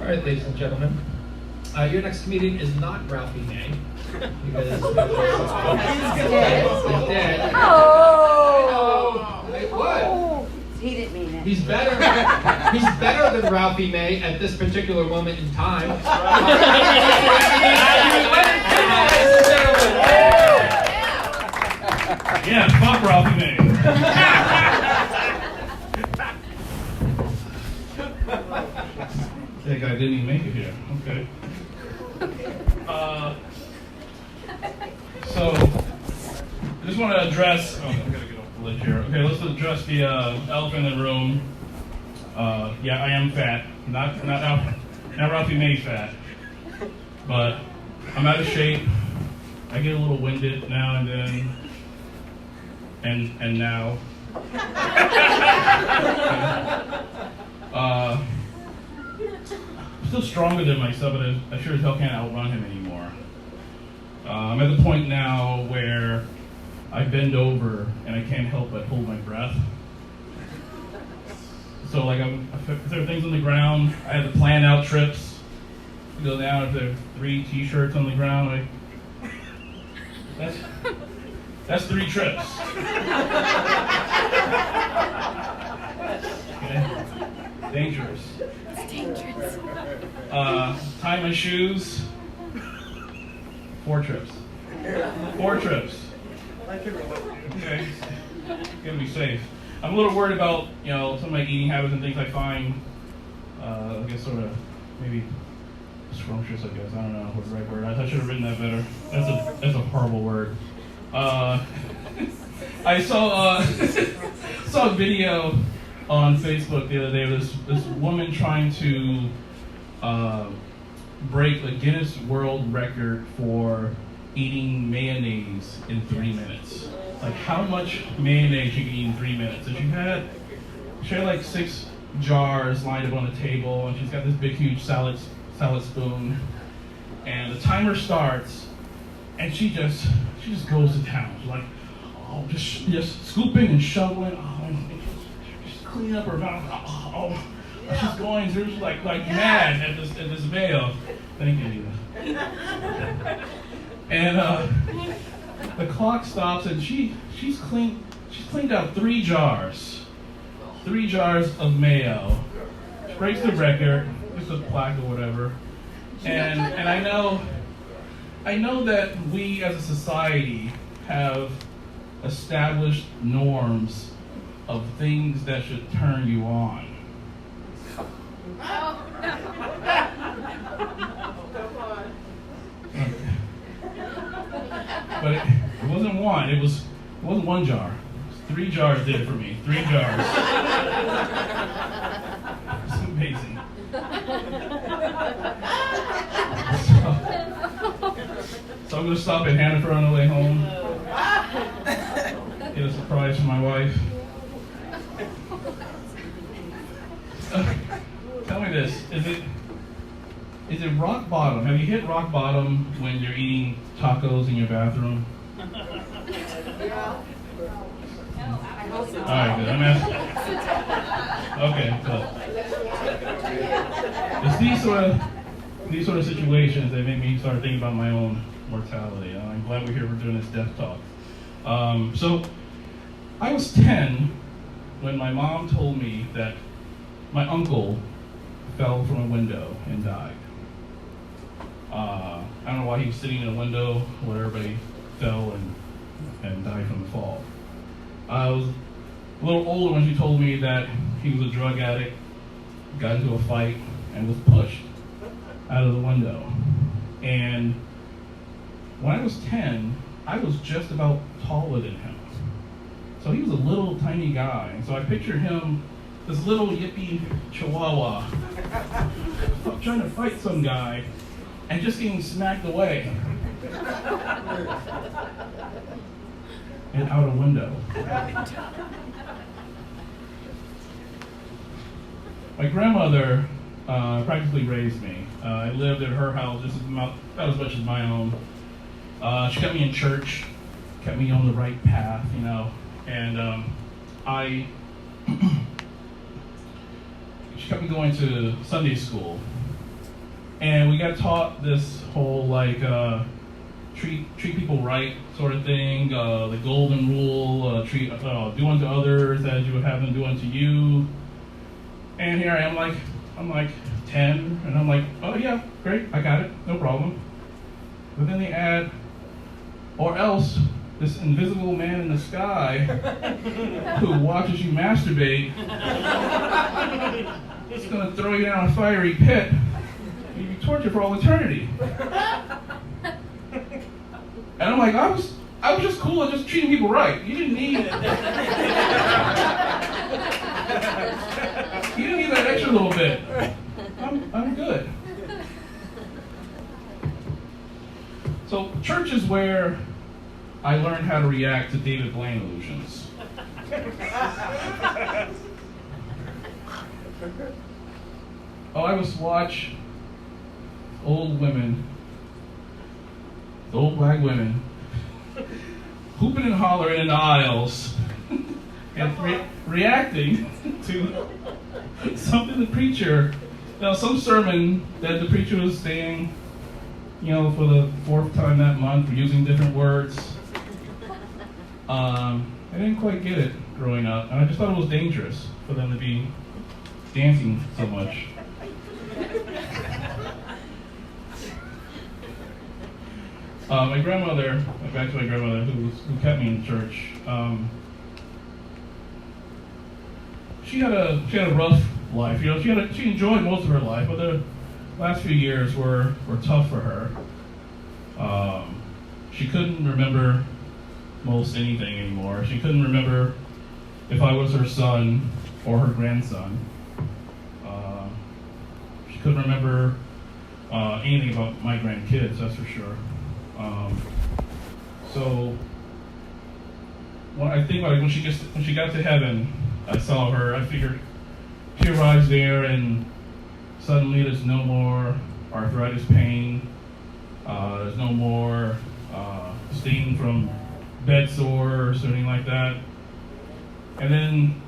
All right, ladies and gentlemen. Your next comedian is not Ralphie May. Because he's dead. Oh! Wait, what? He didn't mean it. He's better than Ralphie May at this particular moment in time. Yeah, fuck Ralphie May. That guy didn't even make it here. Okay. So, I just want to address. Oh, I gotta get off the ledge here. Okay, let's address the elephant in the room. Yeah, I am fat. Not Ralphie May fat, but I'm out of shape. I get a little winded now and then, and now. I'm still stronger than myself, but I sure as hell can't outrun him anymore. I'm at the point now where I bend over and I can't help but hold my breath. So like if there are things on the ground, I have to plan out trips to go down. If there are 3 t-shirts on the ground, that's 3 trips. Okay? Dangerous. It's dangerous. Tie my shoes. 4 trips. 4 trips. Okay. Gotta be safe. I'm a little worried about, some of my eating habits and things I find, I guess sort of maybe scrumptious, I guess. I don't know what the right word is. I should have written that better. That's a horrible word. I saw saw a video on Facebook the other day of this woman trying to break a Guinness World Record for eating mayonnaise in 3 minutes. Like how much mayonnaise you can eat in 3 minutes. And she had like 6 jars lined up on the table, and she's got this big huge salad spoon. And the timer starts, and she just goes to town. She's like, oh, just scooping and shoveling. Oh, and just clean up her mouth. Oh, she's going. She's like mad at this mayo. Thank you. And the clock stops, and she's cleaned out 3 jars. 3 jars of mayo. She breaks the record. It's a plaque or whatever. And I know that we as a society have established norms of things that should turn you on. But it wasn't one. It wasn't 1 jar. 3 jars did it for me. 3 jars. It's amazing. So I'm going to stop at Hannaford on the way home. Get a surprise from my wife. Tell me this. Is it rock bottom? Have you hit rock bottom when you're eating tacos in your bathroom? Alright, good. I'm asking. Okay, cool. It's these sort of situations that make me start thinking about my own mortality. I'm glad we're here for doing this death talk. So I was 10 when my mom told me that my uncle fell from a window and died. I don't know why he was sitting in a window where everybody fell and died from the fall. I was a little older when she told me that he was a drug addict, got into a fight, and was pushed out of the window. And when I was 10, I was just about taller than him. So he was a little tiny guy. And so I pictured him, this little yippy chihuahua, trying to fight some guy and just getting smacked away. And out a window. My grandmother practically raised me. I lived at her house just about as much as my own. She kept me in church, kept me on the right path, and she kept me going to Sunday school And we got taught this whole like treat people right sort of thing, the golden rule, do unto others as you would have them do unto you. And here I am, I'm like 10, and I'm like, oh yeah, great, I got it, no problem. But then they add, or else this invisible man in the sky who watches you masturbate is going to throw you down a fiery pit and you'll be tortured for all eternity. And I'm like, I was just cool at just treating people right. You didn't need that extra little bit. I'm good. So church is where I learned how to react to David Blaine illusions. I would watch old women, old black women, hooping and hollering in the aisles and reacting to something the preacher, some sermon that the preacher was saying, for the 4th time that month, using different words. I didn't quite get it growing up, and I just thought it was dangerous for them to be dancing so much. My grandmother, back to my grandmother who kept me in church, she had a rough life. She enjoyed most of her life, but the last few years were tough for her. She couldn't remember most anything anymore. She couldn't remember if I was her son or her grandson. She couldn't remember anything about my grandkids, that's for sure. So when I think about it, when she got to heaven, I saw her. I figured she arrives there, and suddenly there's no more arthritis pain. There's no more sting from bed sores or anything like that. And then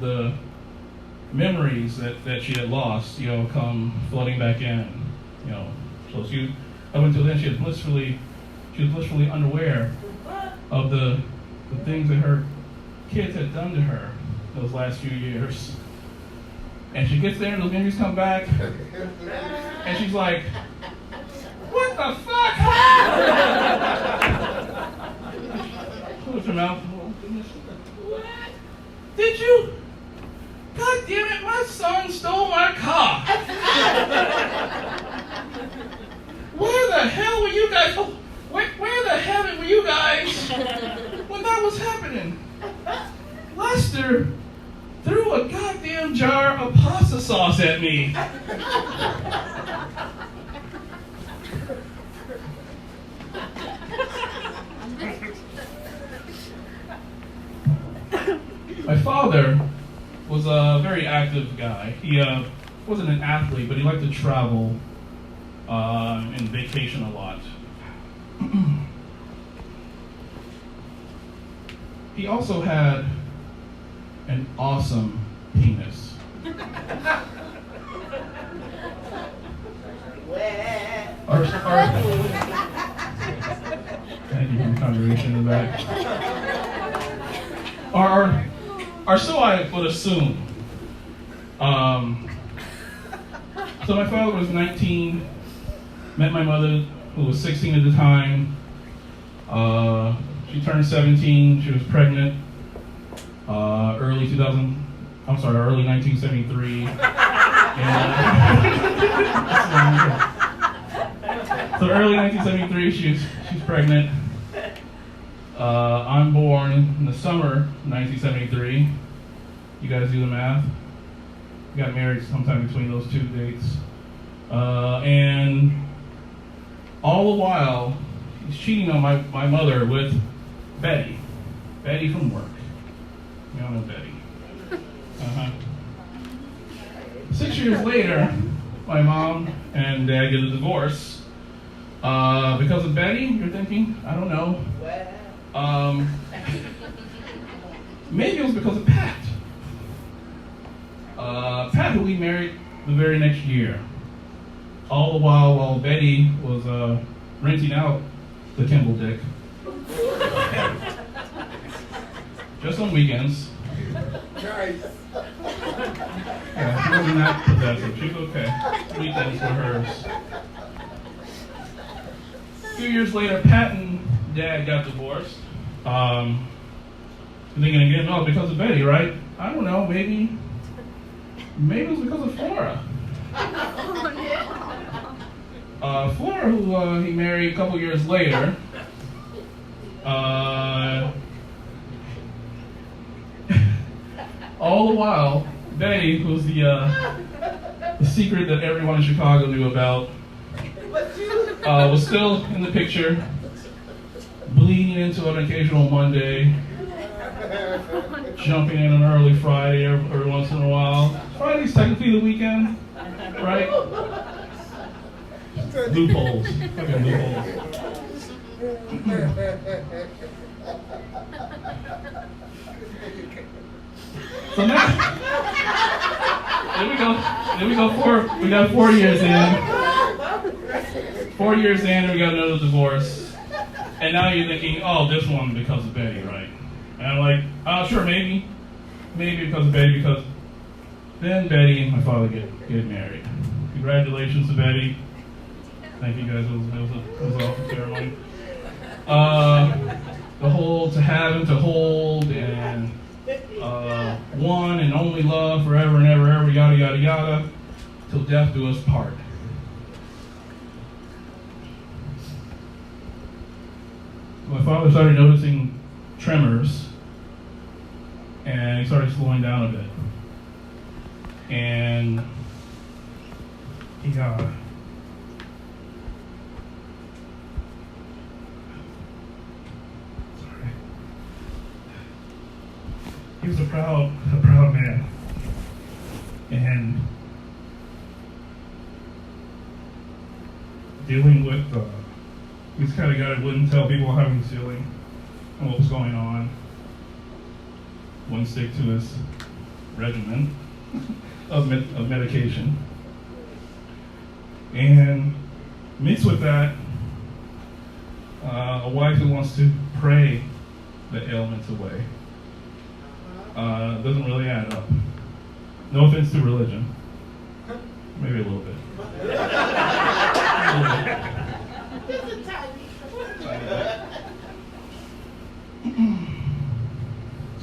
the memories that she had lost, come flooding back in. So up until then, she was blissfully unaware of the things that her kids had done to her those last few years. And she gets there, and those memories come back, and she's like, "What the fuck?" Close her mouth. Oh, goodness. What? Did you? God damn it, my son stole my car. Where the hell were you guys? Where the hell were you guys when that was happening? Lester threw a goddamn jar of pasta sauce at me. My father was a very active guy. He wasn't an athlete, but he liked to travel and vacation a lot. He also had an awesome penis. Thank you for the congregation in the back. Or so I would assume. So my father was 19, met my mother, who was 16 at the time. She turned 17, she was pregnant, early 1973. So early 1973, she's pregnant. I'm born in the summer 1973. You guys do the math. Got married sometime between those two dates. And all the while, he's cheating on my mother with Betty. Betty from work. You all know Betty. 6 years later, my mom and dad get a divorce. Because of Betty, you're thinking? I don't know. Maybe it was because of Pat. Pat, who we married the very next year. All the while Betty was renting out the Kimble dick. Just on weekends. Nice. Yeah, she wasn't that possessive. She's okay. Weekends were hers. A few years later, Pat and Dad got divorced. I'm thinking again, oh, because of Betty, right? I don't know, maybe it was because of Flora. Flora, who he married a couple years later, all the while, Betty, who's the secret that everyone in Chicago knew about, was still in the picture, bleeding into an occasional Monday, jumping in an early Friday every once in a while. Friday's technically the weekend, right? Loopholes. Fucking loopholes. So now, there we go. We got 4 years in. 4 years in, and we got another divorce. And now you're thinking, oh, this one because of Betty, right? And I'm like, sure, maybe because of Betty, because then Betty and my father get married. Congratulations to Betty. Thank you guys, it was an awesome ceremony. The whole to have and to hold and one and only love forever and ever, yada, yada, yada, till death do us part. My father started noticing tremors, and he started slowing down a bit. And he sorry. He was a proud man, and dealing with he's the kind of guy that wouldn't tell people how he was feeling and what was going on. Wouldn't stick to his regimen of medication. And mixed with that, a wife who wants to pray the ailments away. Doesn't really add up. No offense to religion. Maybe a little bit.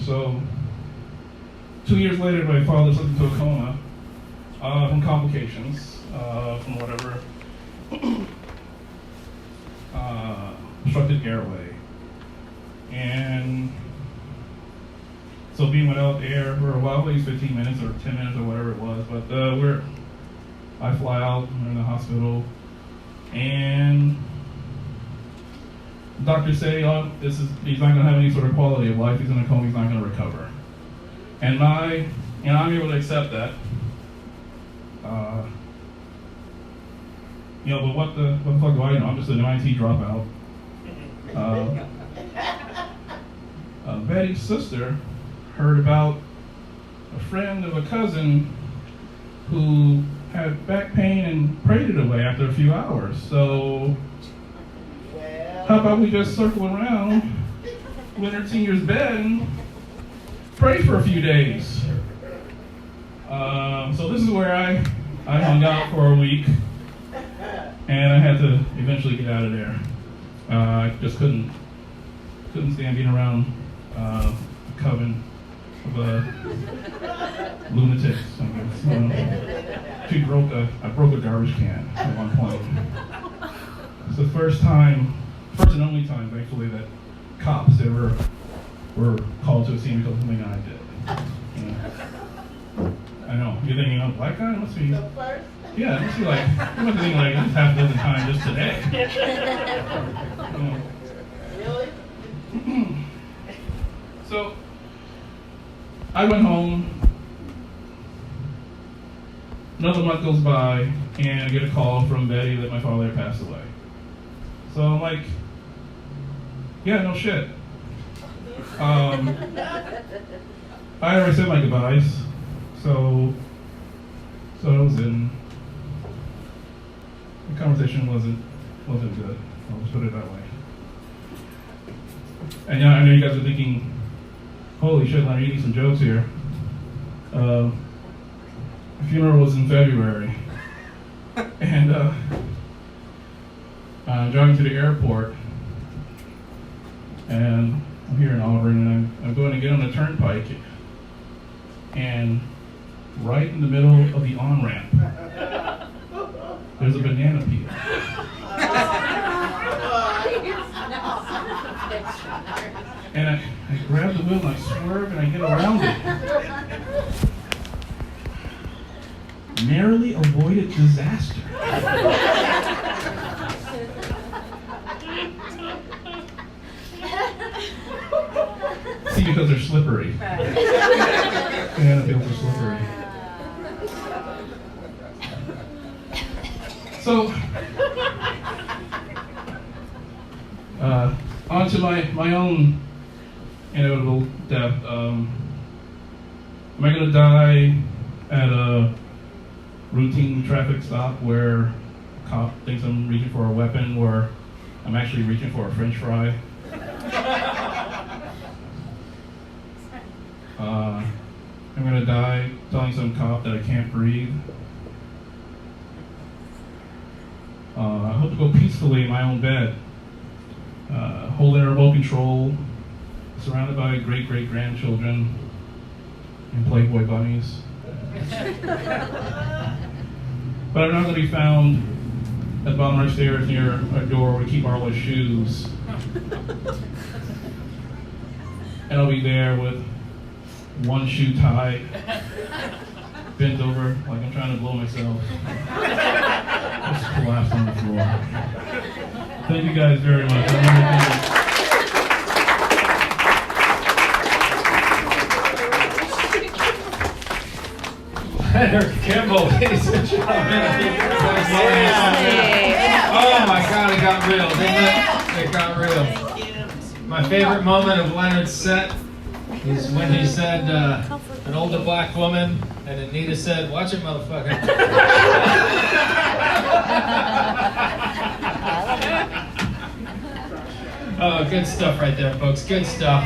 So, 2 years later, my father slipped into a coma from complications from whatever obstructed airway. And so being without air for a while, at least 15 minutes or 10 minutes or whatever it was, but I fly out, we're in the hospital, and doctors say, oh, he's not going to have any sort of quality of life, he's in a coma, he's not going to recover. And I'm able to accept that. But what the fuck do I know? I'm just an MIT dropout. Betty's sister heard about a friend of a cousin who had back pain and prayed it away after a few hours. So how about we just circle around Leonard Sr.'s bed and pray for a few days. So this is where I hung out for a week, and I had to eventually get out of there. I just couldn't stand being around a coven of lunatics. I broke a garbage can at one point. It's the first and only time, thankfully, that cops ever were called to a scene because of something I did. I know. You're thinking, oh, black guy? It must be. Yeah, it must be like, you must be thinking like, this half a dozen times just today. Really? So, I went home. Another month goes by, and I get a call from Betty that my father had passed away. So I'm like, yeah, no shit. I already said my goodbyes, so it was in. the conversation wasn't good. I'll just put it that way. And yeah, I know you guys are thinking, holy shit, Leonard, you need some jokes here. The funeral was in February. And I'm driving to the airport, and I'm here in Auburn, and I'm going to get on the turnpike, and right in the middle of the on-ramp, there's a banana peel. And I grab the wheel and I swerve and I get around it. Narrowly avoided disaster. See, because they're slippery. Banana peels are slippery. So, on to my own inevitable death. Am I going to die at a routine traffic stop where a cop thinks I'm reaching for a weapon, where I'm actually reaching for a French fry? I'm going to die telling some cop that I can't breathe. I hope to go peacefully in my own bed, holding a remote control, surrounded by great-great-grandchildren and Playboy bunnies. But I'm not going to be found at the bottom of our stairs near a door where we keep our old shoes. And I'll be there with one shoe tied, bent over like I'm trying to blow myself. Just collapsed on the floor. Thank you guys very much. Leonard Kimble, ladies and gentlemen. Oh my God, it got real, didn't it? It got real. My favorite moment of Leonard's set is when he said, an older black woman, and Anita said, "Watch it, motherfucker." Oh, good stuff right there, folks. Good stuff.